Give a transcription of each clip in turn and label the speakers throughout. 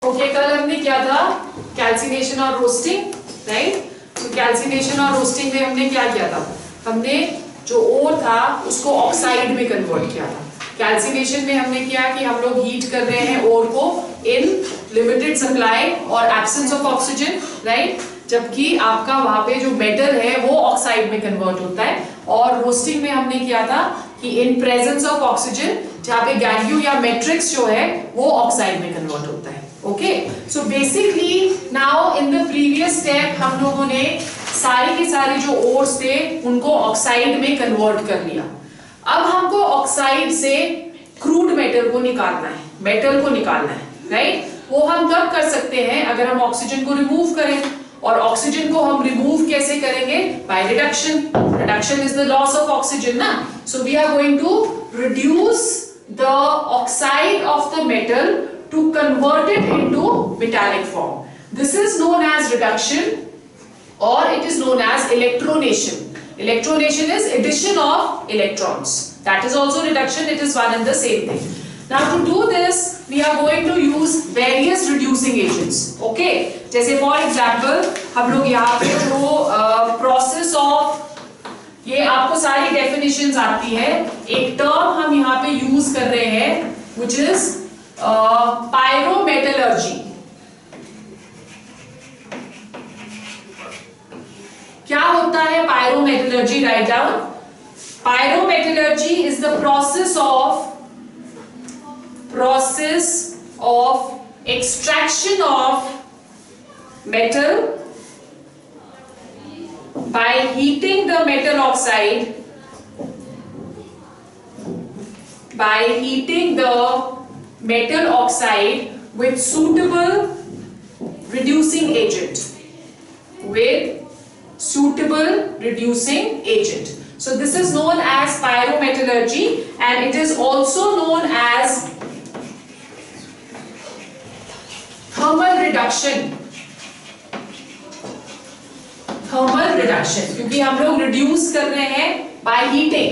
Speaker 1: Okay, कल हमने क्या था, कैल्सिनेशन और रोस्टिंग, राइट। तो कैल्सिनेशन और रोस्टिंग में हमने क्या किया था, हमने जो ओर था उसको ऑक्साइड में कन्वर्ट किया था। कैल्सिनेशन में हमने किया कि हम लोग हीट कर रहे हैं ओर को इन लिमिटेड सप्लाई और एब्सेंस ऑफ ऑक्सीजन, राइट। जबकि आपका वहां पे जो मेटल है वो ऑक्साइड में कन्वर्ट होता है। और रोस्टिंग में हमने किया था कि इन प्रेजेंस ऑफ ऑक्सीजन, जहां पे गैल्यू या मैट्रिक्स जो है वो ऑक्साइड में कन्वर्ट होता है। Okay, so basically now in the previous step हम लोगों ने सारे के सारे जो ओर्स थे उनको ऑक्साइड में कन्वर्ट कर लिया। अब हमको ऑक्साइड से क्रूड मेटल को निकालना है, मेटल को निकालना है, राइट। वो हम तब कर सकते हैं अगर हम ऑक्सीजन को रिमूव करें। और ऑक्सीजन को हम रिमूव कैसे करेंगे, by reduction. Reduction is the loss of oxygen ना। So we are going to reduce the oxide of the metal to convert it into metallic form. This is known as reduction or it is known as electronation. Electronation is addition of electrons. That is also reduction. It is one and the same thing. Now to do this, we are going to use various reducing agents. Okay? जैसे for example, हम लोग यहाँ पे जो process of, ये आपको सारी definitions आती है। एक term हम यहाँ पे use कर रहे हैं, which is pyrometallurgy। क्या होता है pyrometallurgy? Write down. Pyrometallurgy is the process of extraction of metal by heating the metal oxide, by heating the metal oxide with suitable reducing agent, so this is known as pyrometallurgy, and it is also known as thermal reduction। क्योंकि हम लोग reduce कर रहे हैं by heating,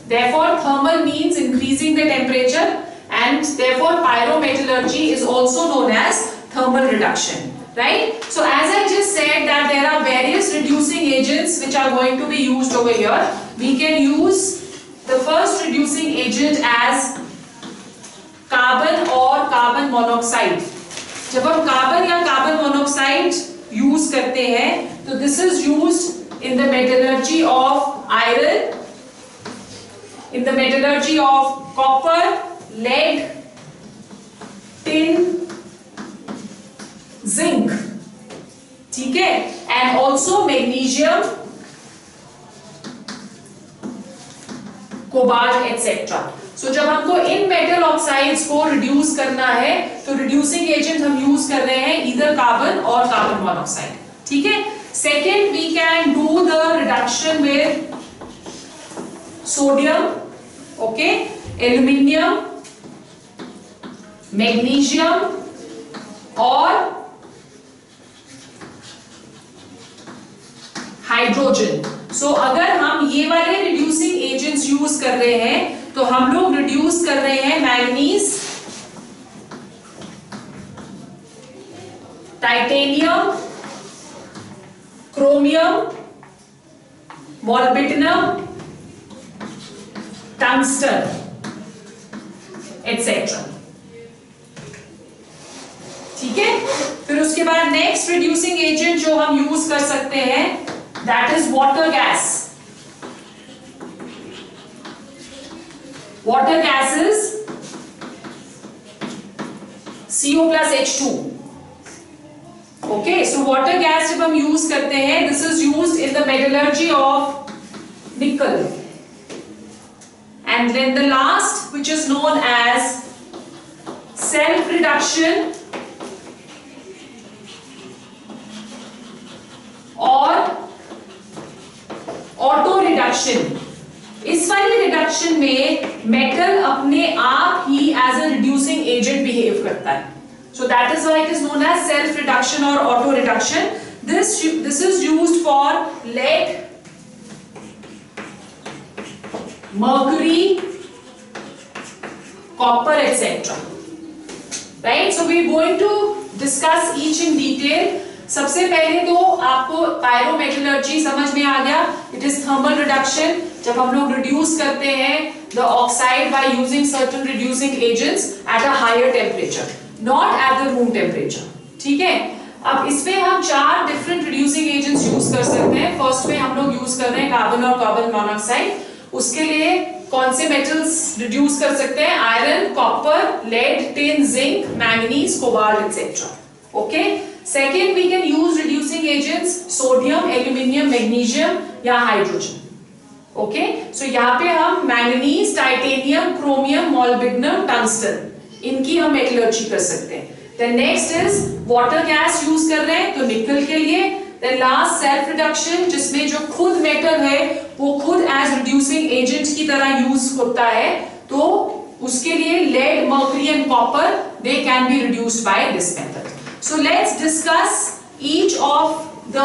Speaker 1: therefore thermal means increasing the temperature, and therefore pyrometallurgy is also known as thermal reduction, right? So as I just said that there are various reducing agents which are going to be used over here. We can use the first reducing agent as carbon or carbon monoxide। जब हम carbon या carbon monoxide use करते हैं तो this is used in the metallurgy of iron, in the metallurgy of copper, lead, tin, zinc, ठीक है, and also magnesium, cobalt, etc. So जब हमको इन मेटल ऑक्साइड्स को रिड्यूस करना है तो रिड्यूसिंग एजेंट हम यूज कर रहे हैं इधर कार्बन और कार्बन मोनोऑक्साइड, ठीक है। Second, we can do the reduction with sodium, okay, aluminium, magnesium और हाइड्रोजन। सो अगर हम ये वाले रिड्यूसिंग एजेंट्स यूज कर रहे हैं तो हम लोग रिड्यूस कर रहे हैं manganese, titanium, chromium, molybdenum, tungsten, etcetera, ठीक है। फिर उसके बाद नेक्स्ट रिड्यूसिंग एजेंट जो हम यूज कर सकते हैं that is water gas. Water gas is CO+H2। Okay, so water gas जब हम यूज करते हैं this is used in the metallurgy of nickel. And then the last which is known as self reduction और auto reduction. इस वाली reduction में metal अपने आप ही as a reducing agent behave करता है। So that is why it is known as self reduction or auto reduction. This is used for lead, mercury, copper, etc. Right? So we are going to discuss each in detail. सबसे पहले तो आपको pyrometallurgy समझ में आ गया। It is thermal reduction, जब हम लोग रिड्यूस करते हैं the oxide by using certain reducing agents at a higher temperature, not at the room temperature. ठीक है, अब इसमें हम 4 डिफरेंट रिड्यूसिंग एजेंट्स यूज कर सकते हैं। फर्स्ट में हम लोग यूज कर रहे हैं कार्बन और कार्बन मोनोऑक्साइड। उसके लिए कौन से मेटल्स रिड्यूस कर सकते हैं? Iron, copper, lead, tin, zinc, manganese, cobalt etcetera. Okay, second we can use reducing agents sodium, aluminium, magnesium या हाइड्रोजन। ओके, सो यहाँ पे हम manganese, titanium, chromium, molybdenum, tungsten, इनकी हम मेटलर्जी कर सकते हैं। Then next is water gas use कर रहे हैं तो निकल के लिए। Then last सेल्फ रिडक्शन, जिसमें जो खुद मेटल है वो खुद एज रिड्यूसिंग एजेंट की तरह यूज होता है, तो उसके लिए lead, mercury and copper, they can be reduced by this method. So let's discuss each of the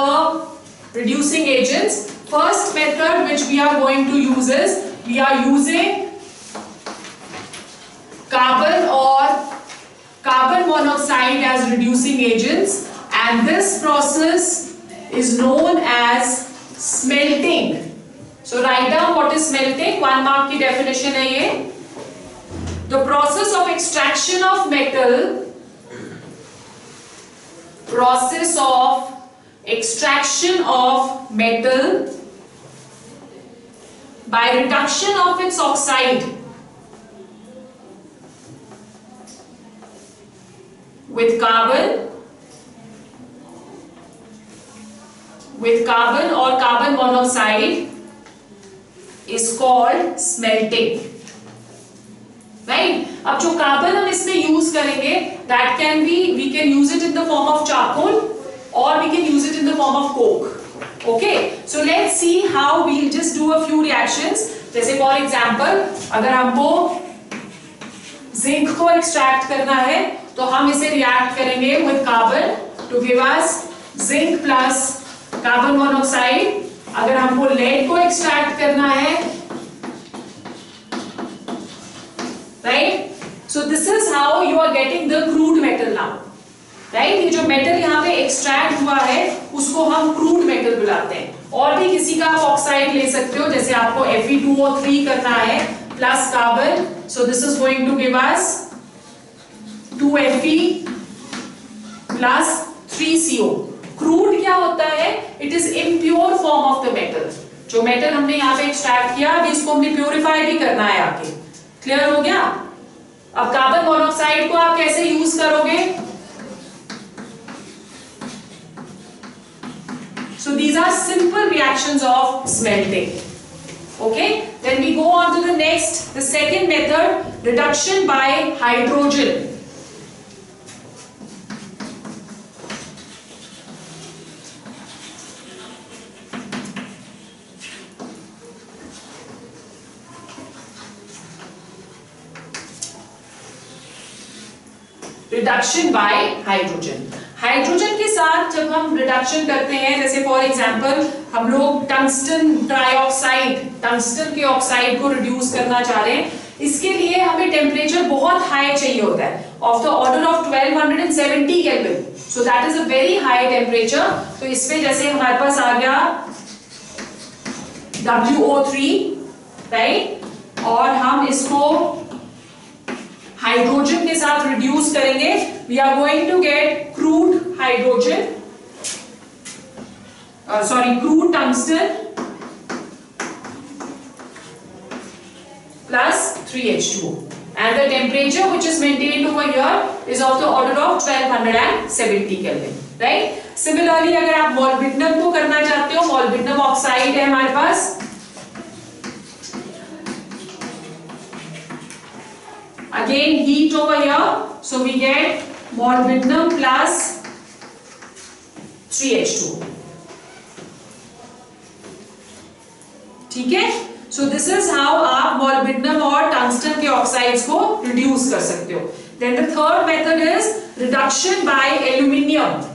Speaker 1: reducing agents. First method which we are going to use is we are using carbon monoxide as reducing agents, and this process is known as smelting. So write down what is smelting, 1 mark की definition है ये। The process of extraction of metal, process of extraction of metal by reduction of its oxide with carbon or carbon monoxide is called smelting, right? अब जो carbon हम इसमें use करेंगे, that can be, we can use it in the form of charcoal or we can use it in the form of coke. Okay, so let's see how we'll just do a few reactions. जैसे for example, अगर हमको zinc को extract करना है तो हम इसे react करेंगे with carbon to give us zinc plus carbon monoxide. अगर हमको लेड को एक्सट्रैक्ट करना है, right? So this is how you are getting the crude metal now, right? ये जो मेटल यहाँ पे एक्सट्रैक्ट हुआ है उसको हम क्रूड मेटल बुलाते हैं। और भी किसी का आप ऑक्साइड ले सकते हो, जैसे आपको Fe2O3 करना है plus carbon, so this is going to give us 2Fe plus 3CO। Crude क्या होता है? It is impure form of the metal. जो मेटल हमने यहाँ पे एक्सट्रैक्ट किया, अभी इसको हमने प्योरीफाई भी करना है आगे। क्लियर हो गया? अब कार्बन मोनोऑक्साइड को आप कैसे यूज करोगे? So these are simple reactions of smelting. Okay, then we go on to the next, the second method, reduction by hydrogen. Reduction bye hydrogen. Hydrogen के साथ जब हम रिडक्शन करते हैं, जैसे फॉर एग्जांपल हम लोग टंगस्टन ट्राइऑक्साइड, टंगस्टन के ऑक्साइड को रिड्यूस करना चाह रहे हैं, इसके लिए हमें टेम्परेचर बहुत हाई चाहिए होता है, of the order of 1270 kelvin. So that is a very high temperature. तो इसमें जैसे हमारे पास आ गया WO3, राइट, और हम इसको हाइड्रोजन के साथ रिड्यूस करेंगे, we are going to get crude hydrogen, crude tungsten plus 3H2O, and the temperature which is maintained over here is of the order of 1270 Kelvin, right? Similarly, अगर आप molybdenum को करना चाहते हो, मॉलिब्डेनम ऑक्साइड है हमारे पास, again heat over here, so we get molybdenum plus 3H2O. ठीक है? So this is how आप molybdenum और tungsten के ऑक्साइड्स को रिड्यूस कर सकते हो। Then the third method is reduction by aluminium.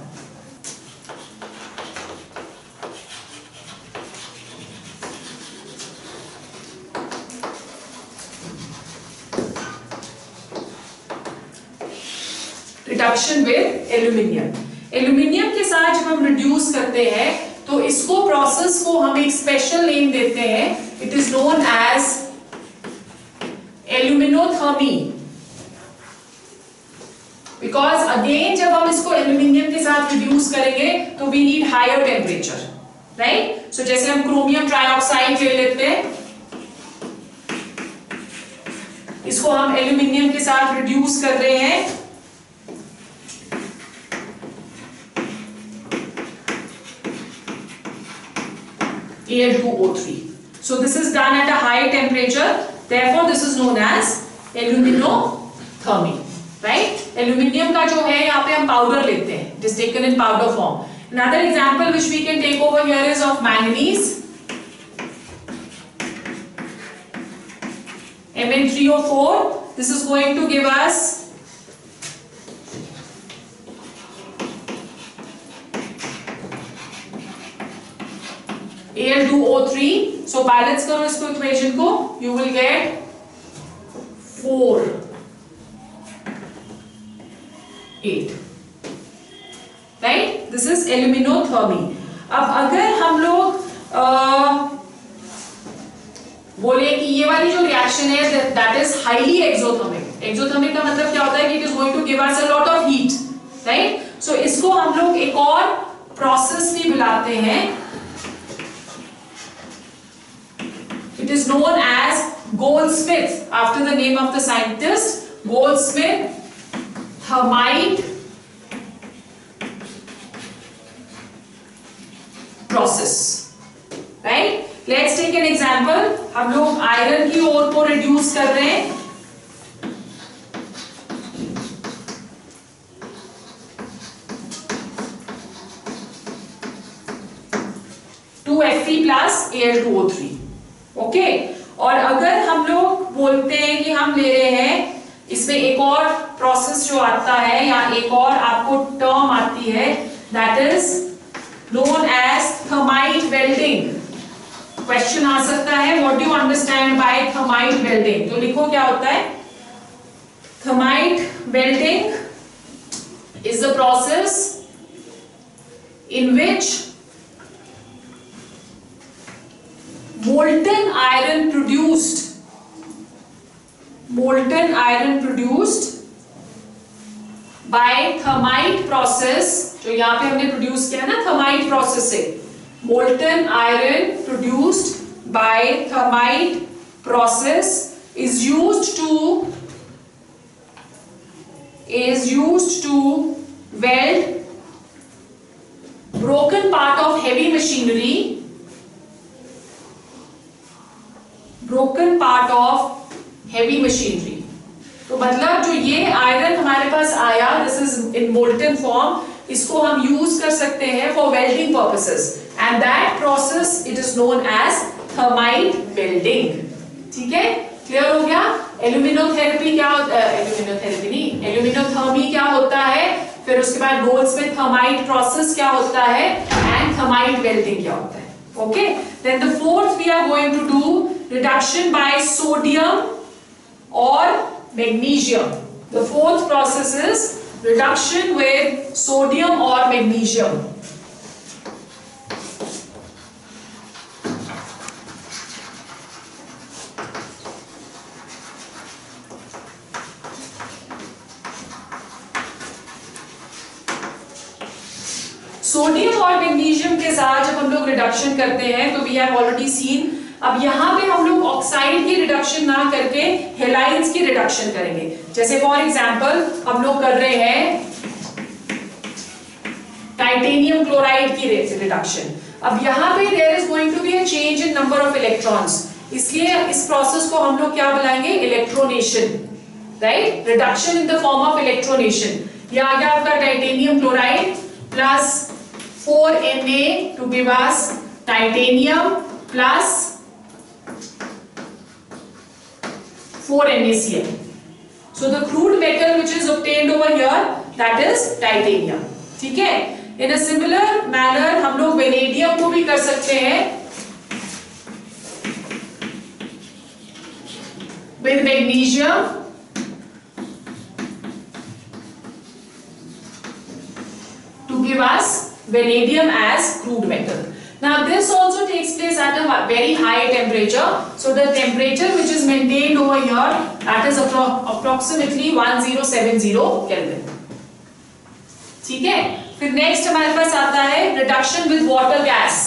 Speaker 1: Reduction with aluminium. Aluminium के साथ जब हम रिड्यूस करते हैं तो इसको प्रोसेस को हम एक स्पेशल नेम देते हैं, it is known as aluminothermy. Because again जब हम इसको एल्यूमिनियम के साथ रिड्यूस करेंगे तो we need higher temperature, right. So जैसे हम क्रोमियम ट्राइऑक्साइड ले लेते हैं, इसको हम एल्यूमिनियम के साथ रिड्यूस कर रहे हैं, Al2O3. So this is done at a high temperature, therefore this is known as aluminothermy, right? Aluminium का जो है यहाँ पे हम पाउडर लेते हैं, it is taken in powder form. Another example which we can take over here is of manganese, Mn3O4. This is going to give us Al2O3. So balance करो इसको इक्वेशन को, you will get 4 8, right? This is aluminothermy. अब अगर हम लोग बोले कि ये वाली जो रिएक्शन है that is highly exothermic. Exothermic का मतलब क्या होता है कि it is going to give us a lot of heat, right? So इसको हम लोग एक और प्रोसेस भी बुलाते हैं, it is known as Goldsmith, after the name of the scientist, Goldsmith thermite process, right? Let's take an example. हम लोग आयरन की ओर को रिड्यूस कर रहे हैं, Fe plus Al2O3, ओके। और अगर हम लोग बोलते हैं कि हम ले रहे हैं, इसमें एक और प्रोसेस जो आता है या एक और आपको टर्म आती है, that is known as thermite welding. Question आ सकता है, what do you understand by thermite welding? तो लिखो क्या होता है। Thermite welding is the process in which molten iron produced by thermite process, जो यहां पे हमने प्रोड्यूस किया ना thermite process से, molten iron produced by thermite process is used to weld broken part of heavy machinery, तो मतलब जो ये आयरन हमारे पास आया, this is in molten form, इसको हम यूज कर सकते हैं for welding purposes, and that process it is known as thermite welding. ठीक है, क्लियर हो गया? एल्यूमिनोथेरेपी क्या होता है, एल्यूमिनोथर्मी क्या होता है, फिर उसके बाद गोल्ड्समिथ थर्माइट प्रोसेस क्या होता है, एंड थर्माइट वेल्डिंग क्या होता है। Okay, then the fourth we are going to do reduction by sodium or magnesium. The fourth process is reduction with sodium or magnesium. Sodium और मैग्नीशियम के साथ जब हम लोग रिडक्शन करते हैं तो वी हैव ऑलरेडी सीन, अब यहां पे हम लोग ऑक्साइड की रिडक्शन ना करके हेलाइड्स की रिडक्शन करेंगे। जैसे फॉर एग्जांपल हम लोग कर रहे हैं टाइटेनियम क्लोराइड की रिडक्शन। अब यहां पे there is going to be a change in number of electrons, इसलिए इस प्रोसेस को हम लोग क्या बुलाएंगे, electronation, right? Reduction in the form of electronation. ये आ गया आपका titanium chloride plus 4Na to give us titanium plus 4NaCl. So the crude metal which is obtained over here, that is titanium. ठीक है? In a similar manner हम लोग vanadium को भी कर सकते हैं with magnesium give us vanadium as crude metal. Now this also takes place at a very high temperature. So the temperature which is maintained over here, that is approximately 1070 Kelvin. ठीक है, फिर next हमारे पास आता है reduction with water gas.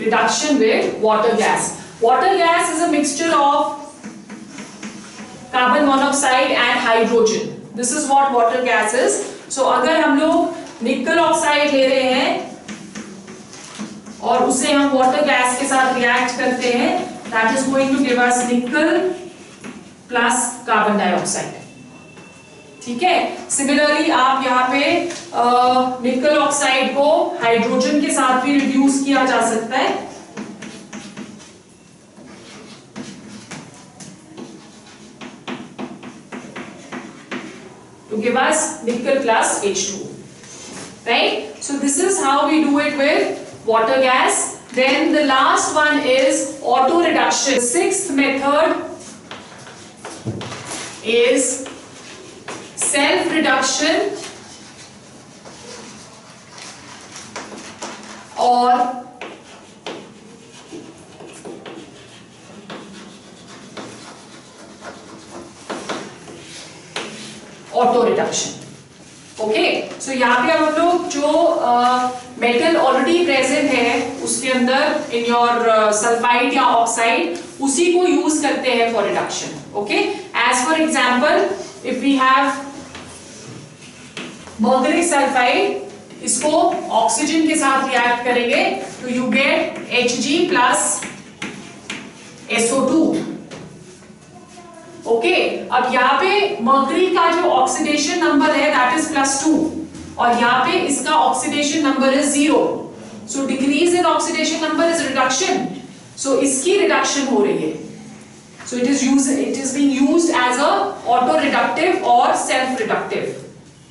Speaker 1: Reduction with water gas. Water gas is a mixture of carbon monoxide and hydrogen. This is what water gas is. So अगर हम लोग निकल ऑक्साइड ले रहे हैं और उसे हम वाटर गैस के साथ रिएक्ट करते हैं, that is going to give us nickel plus carbon dioxide. ठीक है. सिमिलरली आप यहाँ पे निकल ऑक्साइड को हाइड्रोजन के साथ भी रिड्यूस किया जा सकता है. to give us nickel plus H2, right? So this is how we do it with water gas. Then the last one is auto reduction. The sixth method is self reduction or auto reduction. Okay, so यहाँ पे हम लोग जो metal already present है उसके अंदर in your sulphide या oxide, उसी को यूज करते हैं for reduction. Okay, as for example if we have mercuric sulphide, इसको ऑक्सीजन के साथ रिएक्ट करेंगे तो you get Hg plus SO2. Okay, अब यहाँ पे मर्करी का जो ऑक्सीडेशन नंबर है दैट इज +2 और यहाँ पे इसका oxidation number is 0. So decrease in oxidation number is reduction. So इसकी रिडक्शन हो रही है. So it is being used as a auto reductive और सेल्फ रिडक्टिव.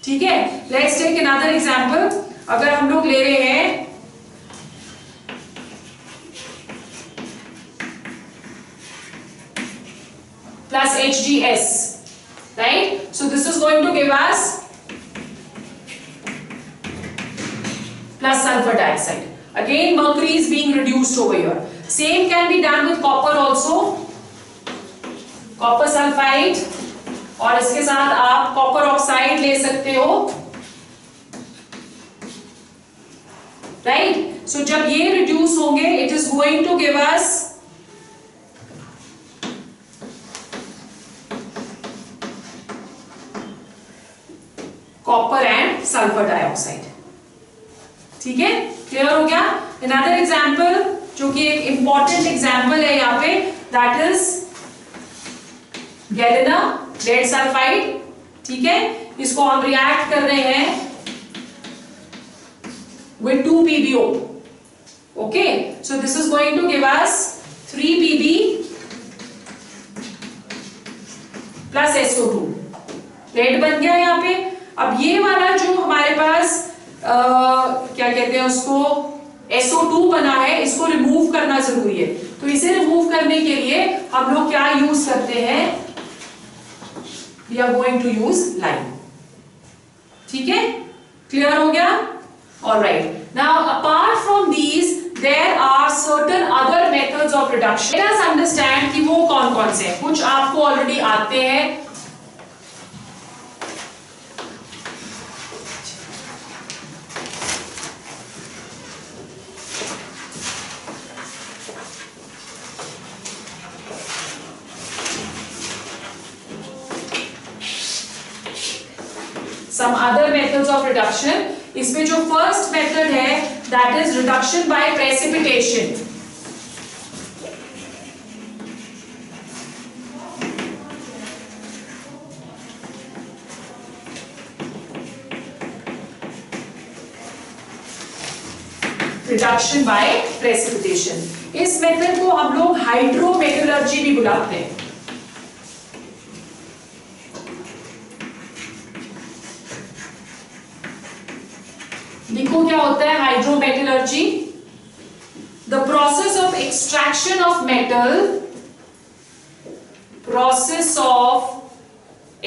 Speaker 1: ठीक है. Let's take another example. अगर हम लोग ले रहे हैं plus HgS, right? So this is going to give us plus sulfur dioxide. Again, mercury is being reduced over here. Same can be done with copper also. Copper sulfide और इसके साथ आप कॉपर ऑक्साइड ले सकते हो, right? So जब ये reduce होंगे, it is going to give us copper and sulphur dioxide. ठीक है, क्लियर हो गया. अनदर एग्जांपल जो कि एक इंपॉर्टेंट एग्जांपल है यहाँ पे, that is galena lead sulphide. ठीक है, इसको हम रिएक्ट कर रहे हैं with 2 PbO. Okay, so this is going to give us 3 Pb plus SO2. Lead बन गया यहाँ पे. अब ये वाला जो हमारे पास क्या कहते हैं उसको SO2 बना है, इसको रिमूव करना जरूरी है. तो इसे रिमूव करने के लिए हम लोग क्या यूज करते हैं, we are going to use lime. ठीक है, क्लियर हो गया. Alright, now apart from these there are certain other methods of reduction. Let us understand कि वो कौन कौन से हैं. कुछ आपको ऑलरेडी आते हैं. Some other methods of reduction. इसमें जो फर्स्ट मेथड है that is reduction by precipitation. Reduction by precipitation. इस मेथड को हम लोग हाइड्रोमेटलर्जी भी बुलाते हैं. लिखो क्या होता है hydrometallurgy? The process of extraction of metal, process of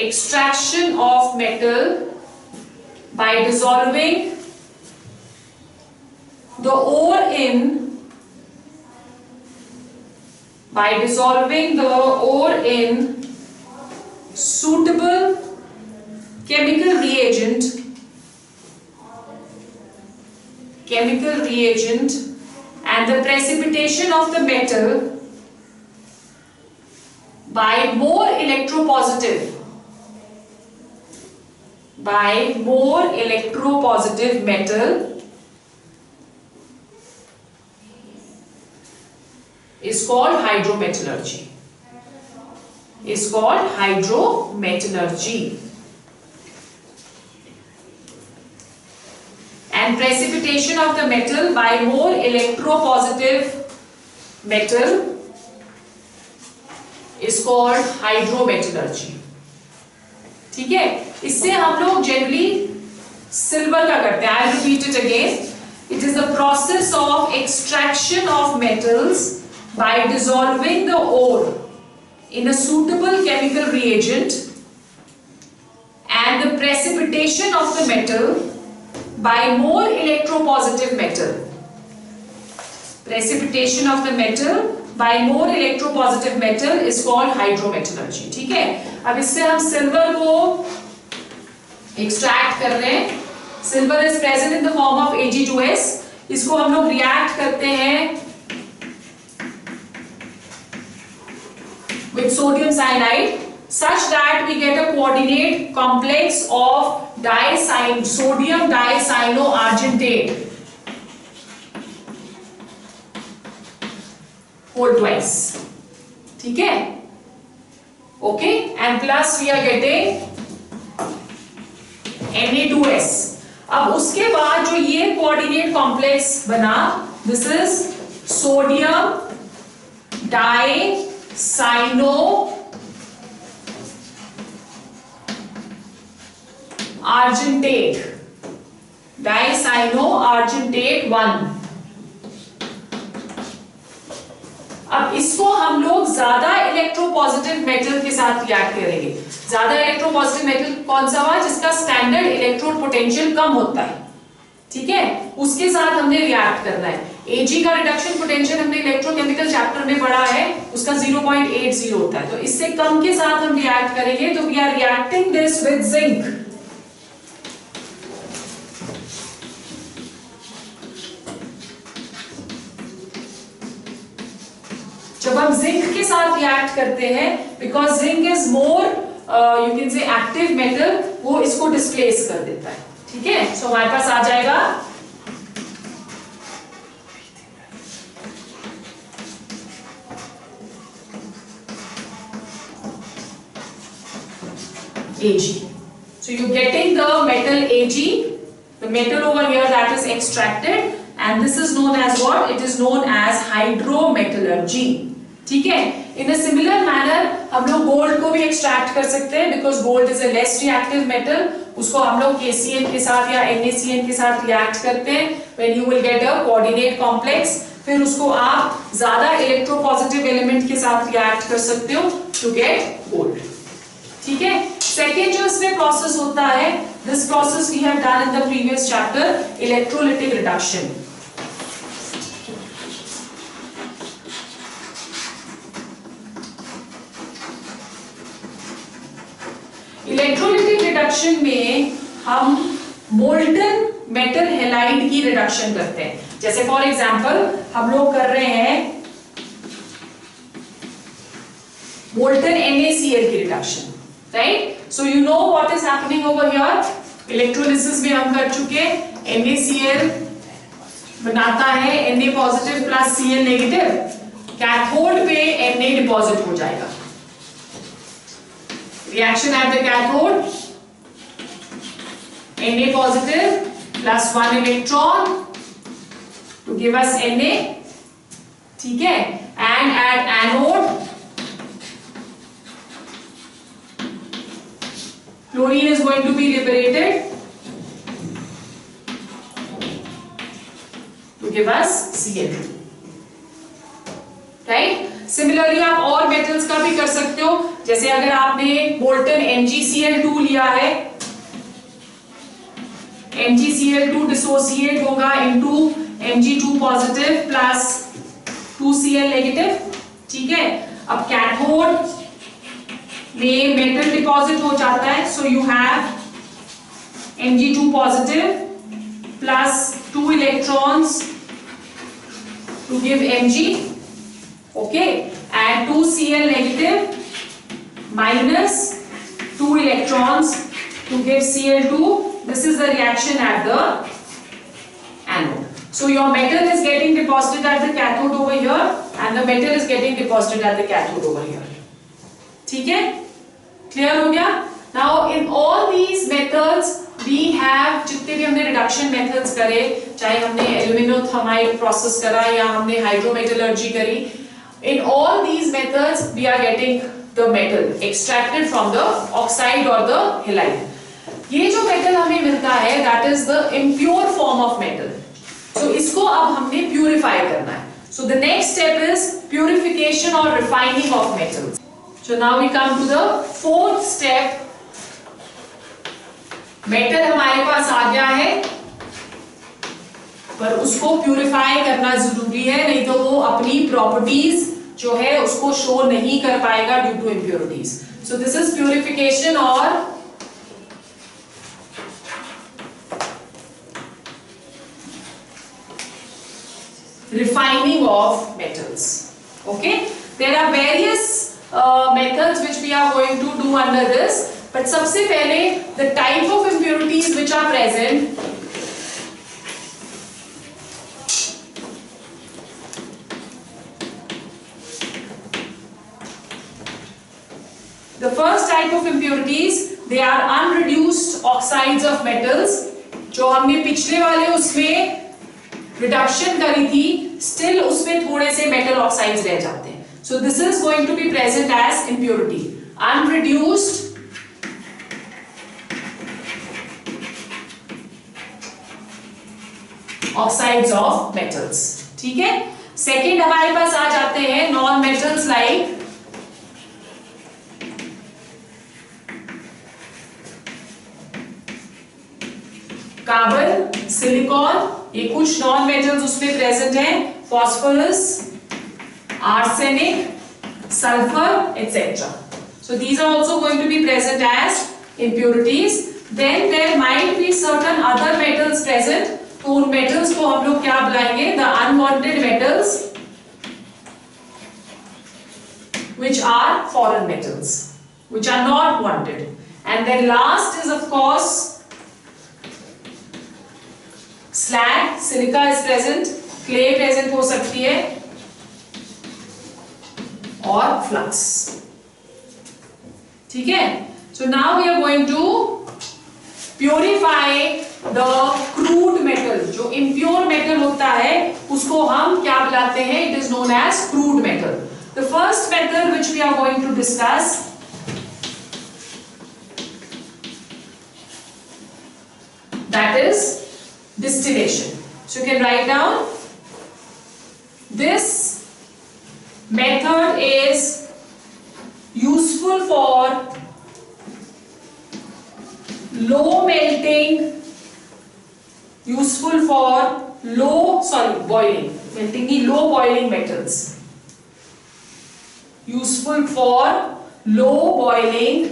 Speaker 1: extraction of metal by dissolving the ore in suitable chemical reagent and the precipitation of the metal by more electropositive metal is called hydrometallurgy. And precipitation of the metal by more electropositive metal is called hydrometallurgy. ठीक है, इससे हम लोग generally silver का करते हैं. I repeat it again. It is the process of extraction of metals by dissolving the ore in a suitable chemical reagent and the precipitation of the metal by more electropositive metal. Precipitation of the metal by more electropositive metal is called hydrometallurgy. ठीक है, अब इससे हम silver को extract कर रहे हैं. Silver is present in the form of Ag2S. इसको हम लोग रिएक्ट करते हैं with sodium cyanide such that we get a coordinate complex of sodium dicyanoargentate whole twice. ठीक है, okay, and plus we are getting Na2S. अब उसके बाद जो ये कोऑर्डिनेट कॉम्प्लेक्स बना, दिस इज सोडियम dicyanoargentate 1. अब इसको हम लोग ज्यादा इलेक्ट्रोपॉजिटिव मेटल के साथ रिएक्ट करेंगे. ज्यादा इलेक्ट्रोपॉजिटिव मेटल कौन सा हुआ? जिसका स्टैंडर्ड इलेक्ट्रोड पोटेंशियल कम होता है. ठीक है, उसके साथ हमने रिएक्ट करना है. Ag का रिडक्शन पोटेंशियल हमने इलेक्ट्रोकेमिकल चैप्टर में पढ़ा है, उसका 0.80 होता है. तो इससे कम के साथ हम रिएक्ट करेंगे. तो we are reacting this with zinc. जब हम जिंक के साथ रिएक्ट करते हैं, because zinc is more you can say active metal, वो इसको डिस्प्लेस कर देता है. ठीक है, सो हमारे पास आ जाएगा Ag. So you're getting the metal Ag, the metal over here that is extracted, and this is known as what? It is known as hydrometallurgy. ठीक है, in a similar manner हम लोग गोल्ड को भी एक्सट्रैक्ट कर सकते हैं, because gold is a less reactive metal. उसको हम लोग KCl के साथ या NaCN के साथ रिएक्ट करते हैं, when you will get a coordinate complex. फिर उसको आप ज्यादा इलेक्ट्रोपॉजिटिव एलिमेंट के साथ रिएक्ट कर सकते हो to get gold. ठीक है, सेकेंड जो इसमें प्रोसेस होता है, this process we have done in the previous chapter, electrolytic reduction. Electrolytic reduction में हम मोल्टन मेटल हैलाइड की रिडक्शन करते हैं. जैसे फॉर एग्जांपल हम लोग कर रहे हैं मोल्टन NaCl की reduction. Right? So you know what is happening over here. Electrolysis में हम कर चुके. NaCl बनाता है Na positive plus Cl negative. Cathode पे Na डिपॉजिट हो जाएगा. Reaction at the cathode. Na positive plus 1 electron to give us Na. ठीक है? And at anode chlorine is going to be liberated to give us Cl2, right. Similarly आप और metals का भी कर सकते हो, जैसे अगर आपने मोल्टन MgCl2 लिया है, MgCl2 डिसोसिएट होगा into Mg2 positive plus 2Cl negative, ठीक है। अब कैथोड में मेटल डिपॉजिट हो जाता है, so you have Mg2 positive plus 2 electrons to give Mg, okay, and 2Cl negative minus 2 electrons to give Cl2. This is the reaction at the anode. So your metal is getting deposited at the cathode over here and the metal is getting deposited at the cathode over here. ठीक है, clear हो गया? Now in all these methods we have, जितने भी हमने reduction methods करे, चाहे हमने एल्यूमिनोथर्माइड प्रोसेस करा या हमने हाइड्रोमेटलर्जी करी, in all these methods we are getting the metal extracted from the oxide or the halide. ये जो मेटल हमें मिलता है that is the impure form of metal. So इसको अब हमने purify करना है. So the next step is purification or refining of metals. So now we come to the fourth step. Metal हमारे पास आ गया है, पर उसको प्यूरिफाई करना जरूरी है, नहीं तो वो अपनी प्रॉपर्टीज जो है उसको शो नहीं कर पाएगा due to impurities. So this is purification और refining of metals. Okay, there are various methods which we are going to do under this, but सबसे पहले the type of impurities which are present. The first type of impurities, they are unreduced oxides of metals. जो हमने पिछले वाले उसमें reduction करी थी, still उसमें थोड़े से मेटल ऑक्साइड्स रह जाते हैं. So this is going to be present as impurity. Unreduced oxides of metals. ठीक है. सेकेंड हमारे पास आ जाते हैं non metals like carbon, silicon, ये कुछ नॉन मेटल्स उसमें प्रेजेंट हैं, phosphorus, arsenic, sulphur etc. So these are also going to be present as impurities. Then there might be certain other metals present. तो उन metals को हम लोग क्या बुलाएंगे? The unwanted metals, which are foreign metals, which are not wanted. And then last is of course slag, silica is present, clay present हो सकती है और flux. ठीक है. So now we are going to purify the crude metal. जो impure metal होता है उसको हम क्या बुलाते हैं? It is known as crude metal. The first method which we are going to discuss, that is distillation. So you can write down, this method is useful for low melting, boiling, melting की low boiling metals, useful for low boiling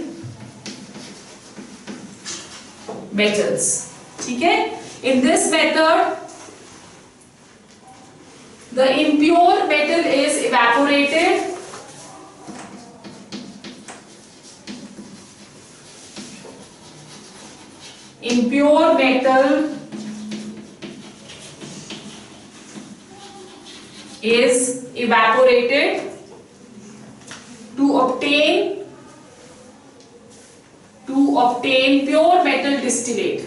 Speaker 1: metals. ठीक है. In this method, the impure metal is evaporated. Impure metal is evaporated to obtain pure metal distillate.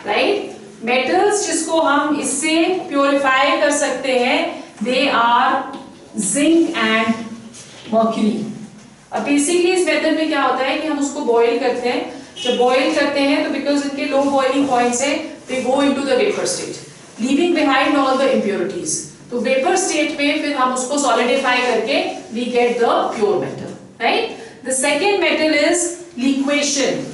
Speaker 1: Right. Metals जिसको हम इससे purify कर सकते हैं, they are zinc and mercury. अब basically इस मेथड में क्या होता है कि हम उसको बॉईल करते हैं. जब बॉईल करते हैं तो बिकॉज इनके लो boiling point से they go into the vapor state, leaving behind all the impurities. तो vapor state में फिर हम उसको solidify करके we get the pure metal, right? The second metal is liquation.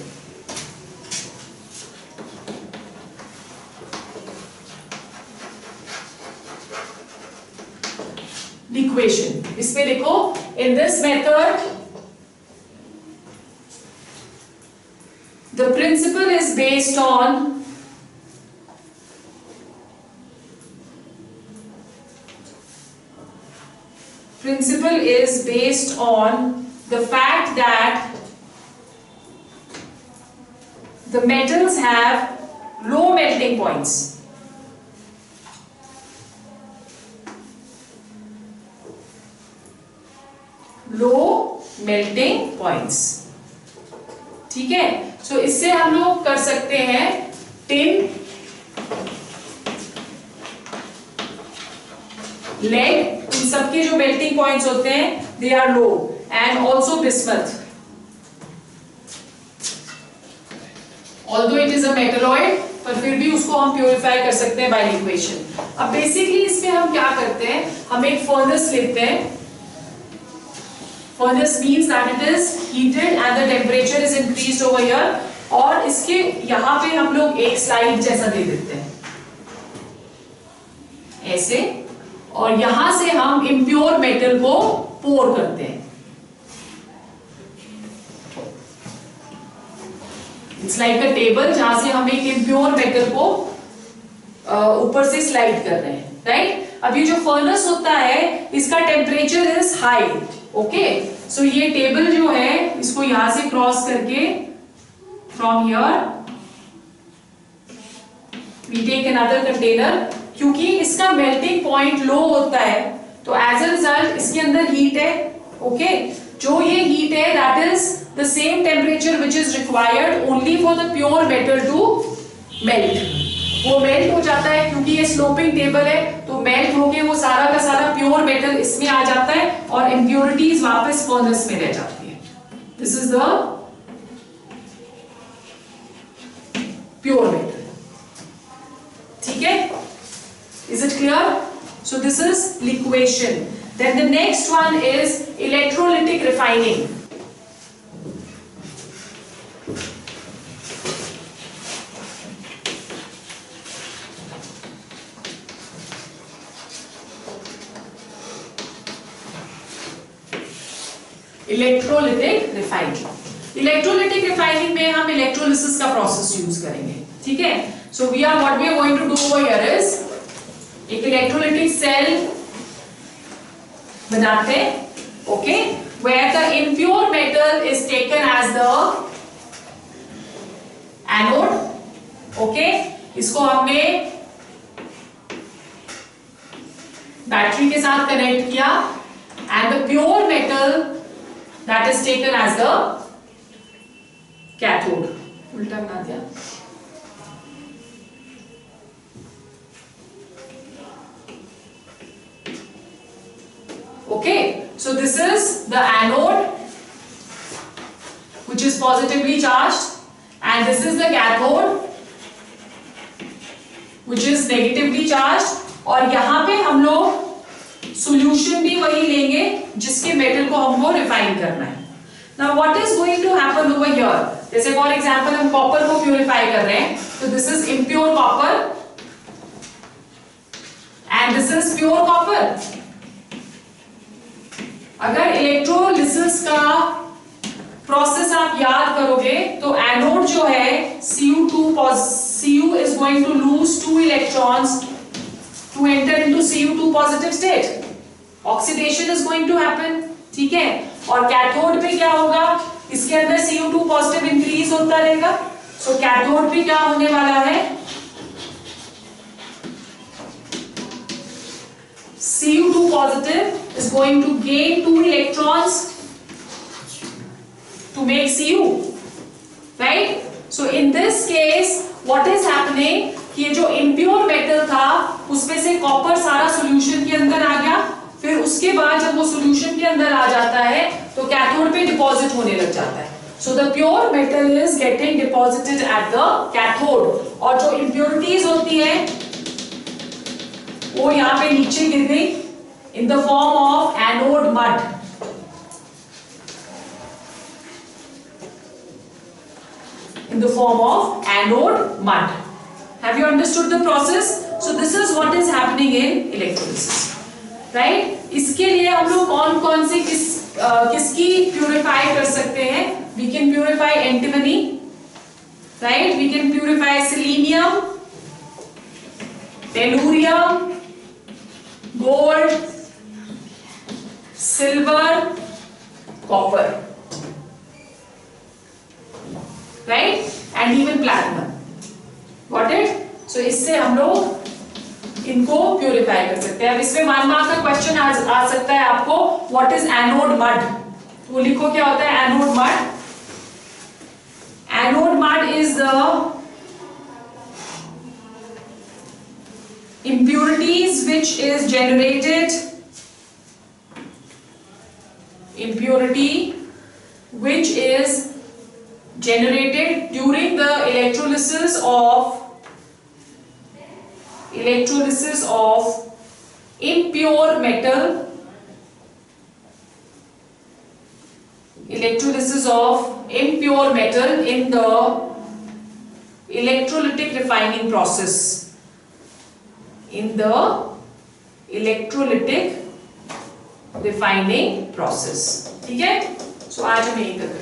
Speaker 1: Liquation. इसमें देखो, in this method the principle is based on the fact that the metals have low melting points. Low melting points. ठीक है, सो इससे हम लोग कर सकते हैं टिन, लेड, इन सबके जो मेल्टिंग पॉइंट्स होते हैं they are low, and also bismuth, although it is a metalloid, पर फिर भी उसको हम प्योरीफाई कर सकते हैं बाय लिक्वेशन। अब बेसिकली इसमें हम क्या करते हैं, हम एक फर्नेस लेते हैं। Furnace means that it is heated and the temperature is increased over here, और इसके यहाँ पे हम लोग एक स्लाइड जैसा दे देते हैं ऐसे, और यहां से हम इम्प्योर मेटल को पोर करते हैं। इट्स लाइक अ टेबल जहां से हम एक इम्प्योर मेटल को ऊपर से स्लाइड कर रहे हैं, राइट? अब ये जो फर्नेस होता है इसका temperature is high, okay? So ये टेबल जो है इसको यहां से क्रॉस करके from here we take another container, क्योंकि इसका मेल्टिंग पॉइंट लो होता है तो एज अ रिजल्ट इसके अंदर हीट है, ओके? जो ये हीट है that is the same temperature which is required only for the pure metal to melt. वो मेल्ट हो जाता है क्योंकि ये स्लोपिंग टेबल है, तो मेल्ट होके वो सारा का सारा प्योर मेटल इसमें आ जाता है और इम्प्योरिटीज वापस फर्नेस में रह जाती है। This is the pure metal, ठीक है? Is it clear? So this is liquation. Then the next one is electrolytic refining. Electrolytic refining, electrolytic refining में हम इलेक्ट्रोलिसिस का प्रोसेस यूज करेंगे, ठीक है? So we are what we are going to do over here is एक electrolytic cell बनाते हैं, okay? Where the impure metal is taken as the anode, okay? इसको हमने बैटरी के साथ कनेक्ट किया and the pure metal that is taken as the cathode. उल्टा बना दिया। Okay, so this is the anode which is positively charged and this is the cathode which is negatively charged, और यहाँ पे हम लोग सॉल्यूशन भी वही लेंगे जिसके मेटल को हमको रिफाइन करना है। Now what is going to happen over here, जैसे फॉर एग्जांपल हम कॉपर को प्यूरिफाई कर रहे हैं, तो this is impure copper and this is pure copper. अगर इलेक्ट्रोलिसिस का प्रोसेस आप याद करोगे तो एनोड जो है Cu is going to lose 2 electrons to enter into Cu2 positive state. Oxidation is going to happen, ठीक है? और कैथोड पे क्या होगा, इसके अंदर Cu2 पॉजिटिव इंक्रीज होता रहेगा, सो कैथोड पे क्या होने वाला है, Cu2 positive is going to gain 2 electrons to make Cu, right? So in this case what is happening, कि ये जो इम्प्योर मेटल था उसमें से कॉपर सारा सॉल्यूशन के अंदर आ गया, फिर उसके बाद जब वो सॉल्यूशन के अंदर आ जाता है तो कैथोड पे डिपॉजिट होने लग जाता है। So the pure metal is getting deposited at the cathode, और जो impurities होती है वो यहाँ पे नीचे गिर गई in the form of anode mud. In the form of anode mud. Have you understood the process? So this is what is happening in electrolysis, right? इसके लिए हम लोग कौन-कौन सी किसकी purify कर सकते हैं? We can purify antimony, right? We can purify selenium, tellurium, gold, silver, copper, right? And even platinum. Got it? So इससे हम लोग इनको प्यूरिफाई कर सकते हैं. अब इसमें 1 मार्क का क्वेश्चन आ सकता है आपको. What is anode mud? वो लिखो क्या होता है anode mud? Anode mud is the impurities which is generated. Impurity which is generated during the electrolysis of impure metal, electrolysis of impure metal in the electrolytic refining process, in the electrolytic refining process. ठीक है? So आज हम यही करते हैं.